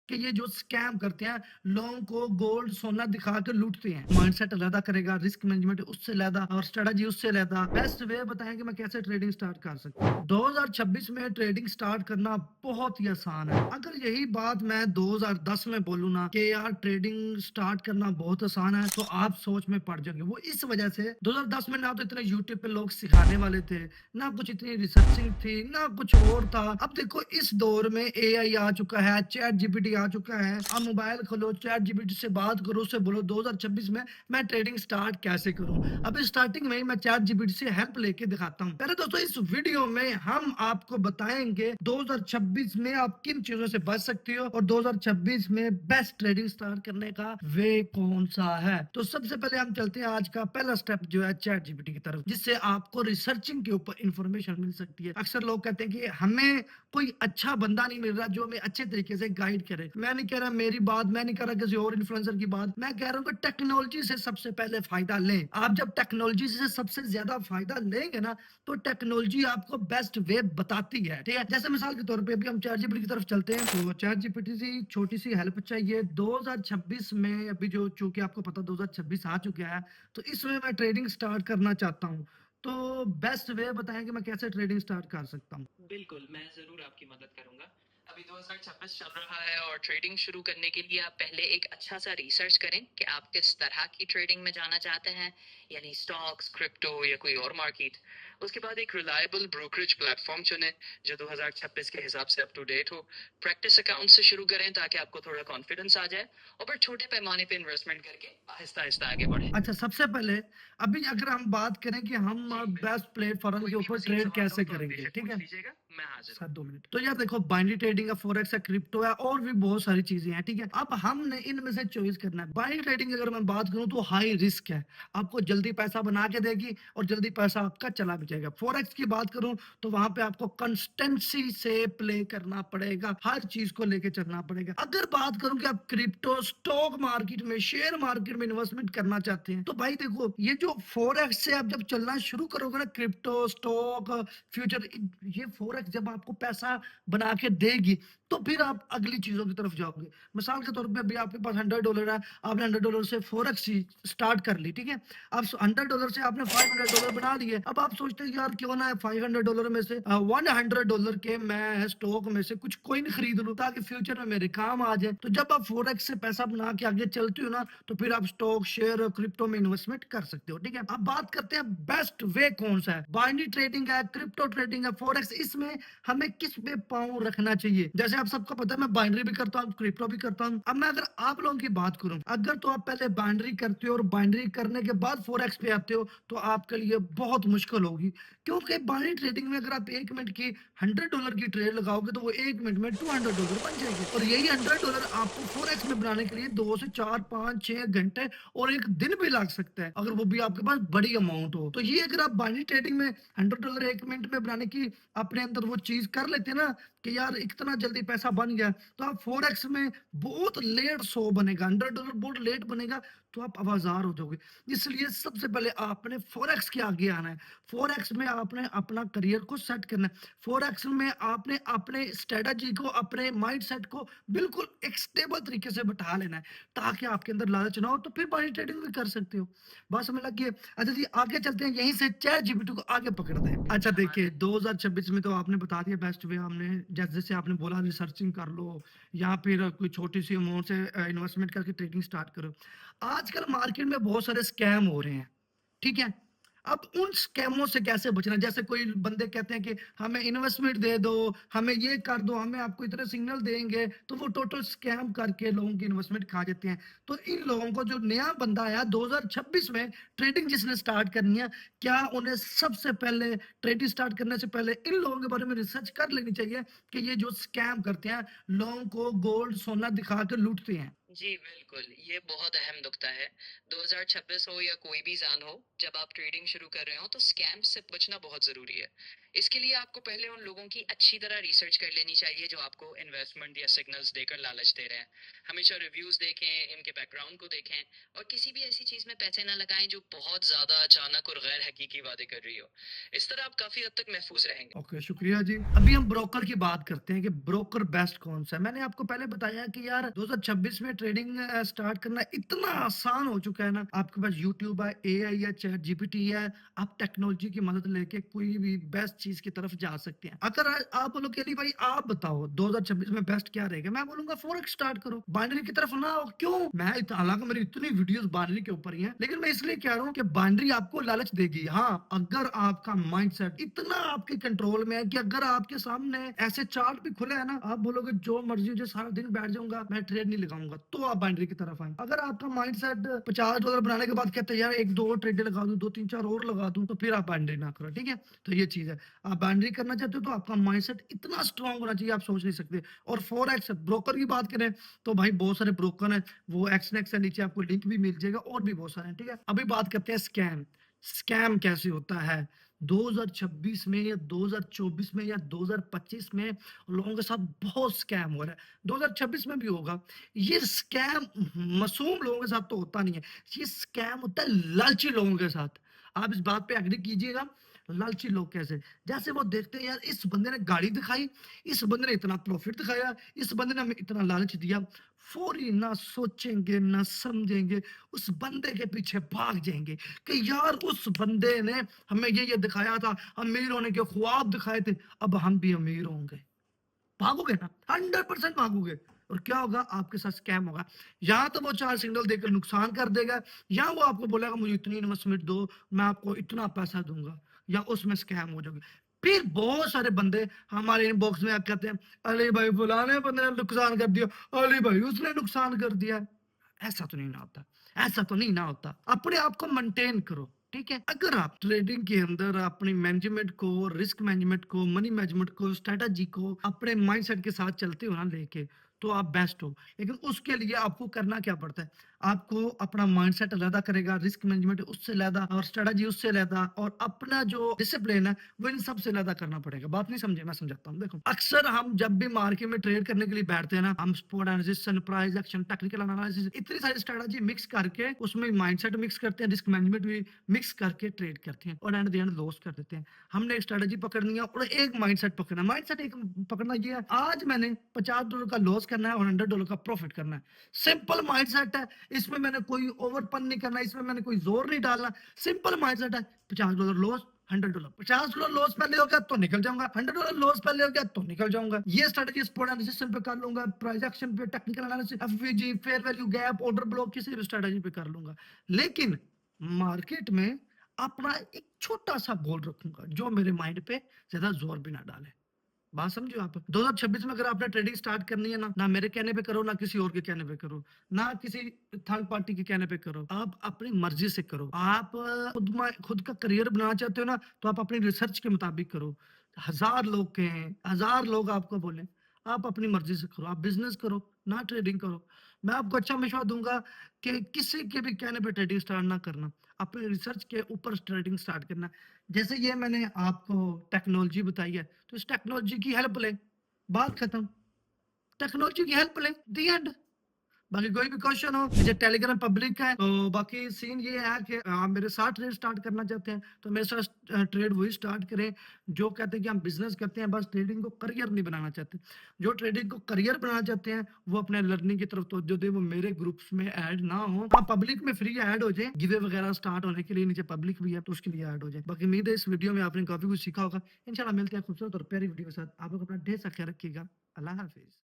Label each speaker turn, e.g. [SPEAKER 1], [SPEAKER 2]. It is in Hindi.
[SPEAKER 1] कि ये जो स्कैम करते हैं, लोगों को गोल्ड, सोना दिखा के लूटते हैं। माइंडसेट अलग करेगा, रिस्क मैनेजमेंट उससे अलग और स्ट्रेटजी उससे अलग। बेस्ट वे बताएं कि मैं कैसे ट्रेडिंग स्टार्ट कर सकता हूँ। 2026 में ट्रेडिंग स्टार्ट करना बहुत ही आसान है। अगर यही बात मैं 2010 में बोलूँ ना कि यार ट्रेडिंग स्टार्ट करना बहुत आसान है, तो आप सोच में पड़ जाओगे। वो इस वजह से 2010 में ना तो इतने यूट्यूब पे लोग सिखाने वाले थे, ना कुछ इतनी रिसर्चिंग थी, ना कुछ और था। अब देखो इस दौर में एआई आ चुका है, चैट जीपीटी आ चुका है। आप मोबाइल खोलो, चैट जीपीटी से बात करो, उससे बोलो 2026 में मैं ट्रेडिंग स्टार्ट कैसे करूं। अब स्टार्टिंग में ही मैं चैट जीपीटी से हेल्प लेके दिखाता हूं। पहले दोस्तों इस वीडियो में हम आपको बताएंगे 2026 में आप किन चीजों से बच सकते हो और 2026 में बेस्ट ट्रेडिंग स्टार्ट करने का वे कौन सा है। तो सबसे पहले हम चलते हैं आज का पहला स्टेप जो है चैट जीपीटी की तरफ, जिससे आपको रिसर्चिंग के ऊपर इंफॉर्मेशन मिल सकती है। अक्सर लोग कहते हैं कि हमें कोई अच्छा बंदा नहीं मिल रहा जो हमें अच्छे तरीके से गाइड करे। मैं नहीं कह रहा मेरी बात, मैं नहीं कह रहा किसी और इन्फ्लुएंसर की बात, मैं कह रहा हूँ कि टेक्नोलॉजी से सबसे पहले फायदा लें। आप जब टेक्नोलॉजी से सबसे ज्यादा फायदा लेंगे ना, तो टेक्नोलॉजी आपको बेस्ट वे बताती है। ठीक है, जैसे मिसाल के तौर पे अभी हम चैट जीपीटी की तरफ चलते हैं, तो चैट जीपीटी से छोटी सी हेल्प चाहिए। 2026 में अभी जो चूंकि आपको पता 2026 आ चुका है, तो इसमें मैं ट्रेडिंग स्टार्ट करना चाहता हूँ। तो बेस्ट वे बताएं कि मैं कैसे ट्रेडिंग स्टार्ट कर सकता हूँ।
[SPEAKER 2] बिल्कुल, मैं ज़रूर आपकी मदद करूँगा। अभी 2026 चल रहा है और ट्रेडिंग शुरू करने के लिए आप पहले एक अच्छा-सा रिसर्च करें कि आप किस तरह की ट्रेडिंग में जाना चाहते हैं, यानी स्टॉक्स, क्रिप्टो या कोई और मार्केट। उसके बाद एक रिलायबल ब्रोकरेज प्लेटफ़ॉर्म चुनें, जो 2026 के हिसाब से अप टू डेट हो। प्रैक्टिस अकाउंट से शुरू करें ताकि आपको थोड़ा कॉन्फिडेंस आ जाए और फिर छोटे पैमाने पे इन्वेस्टमेंट करके आहिस्ता-आहिस्ता आगे बढ़ें।
[SPEAKER 1] अच्छा, सबसे पहले अभी अगर हम बात करें कि हम
[SPEAKER 2] जी,
[SPEAKER 1] बेस्ट
[SPEAKER 2] बिल्कुल।
[SPEAKER 1] प्लेटफॉर्म
[SPEAKER 2] कोई
[SPEAKER 1] के
[SPEAKER 2] भी
[SPEAKER 1] ऊपर
[SPEAKER 2] मज़ीद
[SPEAKER 1] ट्रेड
[SPEAKER 2] सवाल हो
[SPEAKER 1] कैसे
[SPEAKER 2] तो आप
[SPEAKER 1] करेंगे,
[SPEAKER 2] बेशक
[SPEAKER 1] ठीक है।
[SPEAKER 2] पूछ लीजिएगा, मैं हाज़िर
[SPEAKER 1] सर
[SPEAKER 2] हूँ।
[SPEAKER 1] 2 मिनट। तो यार देखो, बाइनरी ट्रेडिंग है, फॉरेक्स है, क्रिप्टो है और भी बहुत सारी चीजें हैं। ठीक है, अब हमने इनमें से चॉइस करना है। बाइनरी ट्रेडिंग अगर मैं बात करूं तो हाई रिस्क है, आपको जल्दी पैसा बना के देगी और जल्दी पैसा आपका चला भी जाएगा। फॉरेक्स की बात करूं तो वहां पे आपको कंसिस्टेंसी से प्ले करना पड़ेगा, हर चीज को लेके चलना पड़ेगा। अगर बात करूं कि आप क्रिप्टो, स्टॉक मार्केट में, शेयर मार्केट में इन्वेस्टमेंट करना चाहते हैं, तो भाई देखो ये जो फॉरेक्स से आप जब चलना शुरू करोगे ना, क्रिप्टो, स्टॉक, फ्यूचर, ये फॉरेक्स जब आपको पैसा बना के देगी, तो फिर आप अगली चीजों की तरफ जाओगे। मिसाल के तौर पे अभी आपके पास $100 है, आपने $100 से फॉरेक्स स्टार्ट कर ली। ठीक है, अब $100 से आपने $500 बना लिए। अब आप सोचते हैं यार क्यों ना $500 में से $100 के मैं स्टॉक में से कुछ कोइन खरीद लूं ताकि फ्यूचर में मेरे काम आ जाए। तो जब आप फॉरेक्स से पैसा बना के आगे चलते हो ना, तो फिर आप स्टॉक, शेयर, क्रिप्टो में इन्वेस्टमेंट कर सकते हो। ठीक है, अब बात करते हैं बेस्ट वे कौन सा है। बाइनरी ट्रेडिंग है, क्रिप्टो ट्रेडिंग है, फॉरेक्स, इसमें हमें किस पे पाँव रखना चाहिए। जैसे आप सबको पता है मैं बाइनरी भी करता हूँ, क्रिप्टो भी करता हूँ। अब मैं अगर आप लोगों की बात करूं, अगर तो आप पहले बाइनरी करते हो और बाइनरी करने के बाद फॉरेक्स पे आते हो, तो आपके लिए बहुत मुश्किल होगी। क्योंकि बाइनरी ट्रेडिंग में अगर आप 1 मिनट की $100 की ट्रेड लगाओगे, तो वो 1 मिनट में $200 बन जाएगी और यही $100 आपको फॉरेक्स में बनाने के लिए 2 से 4, 5, 6 घंटे और एक दिन भी लग सकता है, अगर वो भी आपके पास बड़ी अमाउंट हो। तो ये अगर आप बाइनरी ट्रेडिंग में $100 1 मिनट में बनाने की अपने अंदर वो चीज कर लेते हैं ना कि यार इतना जल्दी पैसा बन गया, तो आप फॉरेक्स में बहुत लेट सो बनेगा, $100 बहुत लेट बनेगा, तो आप आवाजार हो जाओगे। इसलिए सबसे पहले आपने फॉरेक्स के आगे आना है। फॉरेक्स में आपने अपना करियर को सेट करना है। फॉरेक्स में आपने अपने स्ट्रेटजी को, अपने माइंडसेट को बिल्कुल एक स्टेबल तरीके से बैठा लेना है, ताकि आपके अंदर लालच ना हो, तो फिर मनी ट्रेडिंग भी कर सकते हो। बात समझ लग गई? अच्छा जी, आगे चलते हैं, यहीं से चैट जीपीटी को आगे पकड़ते हैं। अच्छा देखिए, 2026 में तो आपने बता दिया बेस्ट वे। हमने जैसे जैसे आपने बोला रिसर्चिंग कर लो या फिर कोई छोटी सी अमाउंट से इन्वेस्टमेंट करके ट्रेडिंग स्टार्ट करो। आजकल मार्केट में बहुत सारे स्कैम हो रहे हैं, ठीक है। अब उन स्कैमों से कैसे बचना? जैसे कोई बंदे कहते हैं कि हमें इन्वेस्टमेंट दे दो, हमें ये कर दो, हमें आपको इतने सिग्नल देंगे, तो वो टोटल स्कैम करके लोगों की इन्वेस्टमेंट खा जाते हैं। तो इन लोगों को, जो नया बंदा आया 2026 में ट्रेडिंग जिसने स्टार्ट करनी है, क्या उन्हें सबसे पहले ट्रेडिंग स्टार्ट करने से पहले इन लोगों के बारे में रिसर्च कर लेनी चाहिए कि ये जो स्कैम करते हैं, लोगों को गोल्ड, सोना दिखा के लूटते हैं।
[SPEAKER 2] जी, बिल्कुल, ये बहुत अहम नुकता है। 2026 हो या कोई भी साल हो, जब आप ट्रेडिंग शुरू कर रहे हो, तो स्कैम्स से बचना बहुत ज़रूरी है। इसके लिए आपको पहले उन लोगों की अच्छी तरह रिसर्च कर लेनी चाहिए जो आपको इन्वेस्टमेंट या सिग्नल्स देकर लालच दे रहे हैं। हमेशा रिव्यूज देखें, इनके बैकग्राउंड को देखें और किसी भी ऐसी चीज में पैसे ना लगाएं जो बहुत ज्यादा अचानक और गैर हकीकी वादे कर रही हो। इस तरह आप काफी हद तक महफूज रहेंगे।
[SPEAKER 1] ओके, शुक्रिया जी। अभी हम ब्रोकर की बात करते हैं कि ब्रोकर बेस्ट कौन सा है। मैंने आपको पहले बताया कि यार 2026 में ट्रेडिंग स्टार्ट करना इतना आसान हो चुका है ना। आपके पास यूट्यूब है, एआई है, चैट जीपीटी है। आप टेक्नोलॉजी की मदद लेके कोई भी बेस्ट चीज की तरफ जा सकते हैं। अगर आप बोलो कि अली भाई आप बताओ 2026 में बेस्ट क्या रहेगा, मैं बोलूंगा फॉरेक्स स्टार्ट करो, बाइनरी की तरफ ना आओ। क्यों? हालांकि मेरी इतनी वीडियोस बाइनरी के ऊपर ही हैं, लेकिन मैं इसलिए कह रहा हूँ कि बाइनरी आपको लालच देगी। हाँ, अगर आपका माइंडसेट इतना आपके कंट्रोल में है कि अगर आपके सामने ऐसे चार्ट भी खुले है ना, आप बोलोगे जो मर्जी हो, सारा दिन बैठ जाऊंगा, मैं ट्रेड नहीं लगाऊंगा, तो आप बाइनरी की तरफ आए। अगर आपका माइंडसेट $50 बनाने के बाद कहते हैं यार एक दो और ट्रेड लगा दूं, दो तीन चार और लगा दूं, तो फिर आप बाइनरी ना करो। ठीक है, तो ये चीज है। आप बाइनरी करना चाहते हो तो आपका माइंडसेट इतना स्ट्रांग होना चाहिए, आप सोच नहीं सकते। और फॉरेक्स ब्रोकर की बात करें तो भाई बहुत सारे ब्रोकर हैं, वो एक्सनेक्स से नीचे आपको लिंक भी मिल जाएगा, और भी बहुत सारे हैं। ठीक है, अभी बात करते हैं स्कैम। स्कैम कैसे होता है 2026 में या 2024 में या 2025 में? लोगों के साथ बहुत स्कैम हो रहा है, 2026 में भी होगा। ये स्कैम मासूम लोगों के साथ तो होता नहीं है, ये स्कैम होता है लालची लोगों के साथ। आप इस बात पे एग्री कीजिएगा। लालची लोग कैसे? जैसे वो देखते हैं यार इस बंदे ने गाड़ी दिखाई, इस बंदे ने इतना प्रॉफिट दिखाया, इस बंदे ने हमें इतना लालच दिया, फौरी ना सोचेंगे ना समझेंगे, उस बंदे के पीछे भाग जाएंगे कि यार उस बंदे ने हमें ये दिखाया था, अमीर होने के ख्वाब दिखाए थे, अब हम भी अमीर होंगे। भागोगे ना, 100% भागोगे। और क्या होगा? आपके साथ स्कैम होगा। या तो वो चार सिग्नल देकर नुकसान कर देगा, या वो आपको बोलेगा मुझे इतनी इन्वेस्टमेंट दो, मैं आपको इतना पैसा दूंगा, या उसमें स्कैम हो जाओगे। फिर बहुत सारे बंदे हमारे इनबॉक्स में आके कहते हैं अली भाई फलाने बंदे ने नुकसान कर दिया, अली भाई उसने नुकसान कर दिया। ऐसा तो नहीं ना होता, ऐसा तो नहीं ना होता। अपने आप को मेंटेन करो। ठीक है, अगर आप ट्रेडिंग के अंदर अपनी मैनेजमेंट को, रिस्क मैनेजमेंट को, मनी मैनेजमेंट को, स्ट्रेटजी को अपने माइंडसेट के साथ चलते हो ना लेके, तो आप बेस्ट हो। लेकिन उसके लिए आपको करना क्या पड़ता है? आपको अपना माइंडसेट अलग करेगा, रिस्क मैनेजमेंट उससे अलग, और स्ट्रेटजी उससे अलग, और अपना जो डिसिप्लिन है वो इन सबसे अलग करना पड़ेगा। बात नहीं समझे? मैं समझाता हूँ। देखो, अक्सर हम जब भी मार्केट में ट्रेड करने के लिए बैठते हैं ना, हम spot analysis, price action, technical analysis, इतनी सारी स्ट्रेटजी मिक्स करके उसमें माइंडसेट मिक्स करते हैं, रिस्क मैनेजमेंट भी मिक्स करके ट्रेड करते हैं, और एंड द एंड लॉस कर देते हैं। हमने एक स्ट्रेटजी पकड़नी है और एक माइंडसेट पकड़ना है। माइंडसेट एक पकड़ना ये है, आज मैंने $50 का लॉस करना है और $100 का प्रॉफिट करना है। सिंपल माइंडसेट है, इसमें मैंने कोई ओवरपन नहीं करना, इसमें मैंने कोई जोर नहीं डालना। सिंपल माइंडसेट है, $50 लॉस, $100, $50 लॉस पहले हो गया तो निकल जाऊंगा, $100 लॉस पहले हो गया तो निकल जाऊंगा। ये स्ट्रेटजी स्पॉट एनालिसिस पे कर लूंगा, प्राइस एक्शन पे, technical analysis, FVG, fair value gap, order block, किसी भी स्ट्रेटजी पे कर लूंगा। लेकिन मार्केट में अपना एक छोटा सा गोल रखूंगा जो मेरे माइंड पे ज्यादा जोर भी ना डाले। बात समझो आप? 2026 में अगर आपने ट्रेडिंग स्टार्ट करनी है ना, ना मेरे कहने पे करो, ना किसी और के कहने पे करो, ना किसी थर्ड पार्टी के कहने पे करो, आप अपनी मर्जी से करो। आप खुद का करियर बनाना चाहते हो ना, तो आप अपनी रिसर्च के मुताबिक करो। हजार लोग कहें, हजार लोग आपको बोले, आप अपनी मर्जी से करो, आप बिजनेस करो, ना ट्रेडिंग करो। मैं आपको अच्छा मशवरा दूंगा कि किसी के भी कहने पे ट्रेडिंग स्टार्ट ना करना, अपने रिसर्च के ऊपर ट्रेडिंग स्टार्ट करना। जैसे ये मैंने आपको टेक्नोलॉजी बताई है, तो इस टेक्नोलॉजी की हेल्प लें, बात खत्म। टेक्नोलॉजी की हेल्प लें, दी एंड। बाकी कोई भी क्वेश्चन हो, मुझे टेलीग्राम पब्लिक है, तो बाकी सीन ये है कि आप मेरे साथ ट्रेड स्टार्ट करना चाहते हैं तो मेरे साथ ट्रेड वही स्टार्ट करें जो कहते हैं कि हम बिजनेस करते हैं, बस ट्रेडिंग को करियर नहीं बनाना चाहते। जो ट्रेडिंग को करियर बनाना चाहते हैं वो अपने लर्निंग की तरफ तवज्जो दें, वो मेरे ग्रुप्स में ऐड ना हो। हाँ, पब्लिक में फ्री ऐड हो जाए, गिवे वगैरह स्टार्ट होने के लिए नीचे पब्लिक भी है, तो उसके लिए ऐड हो जाए। बाकी उम्मीद है इस वीडियो में आपने काफी कुछ सीखा होगा। इंशाल्लाह मिलते हैं खूबसूरत और प्यारी वीडियो के साथ। आप लोग अपना ढेर सा ख्याल रखिएगा। अल्लाह हाफिज।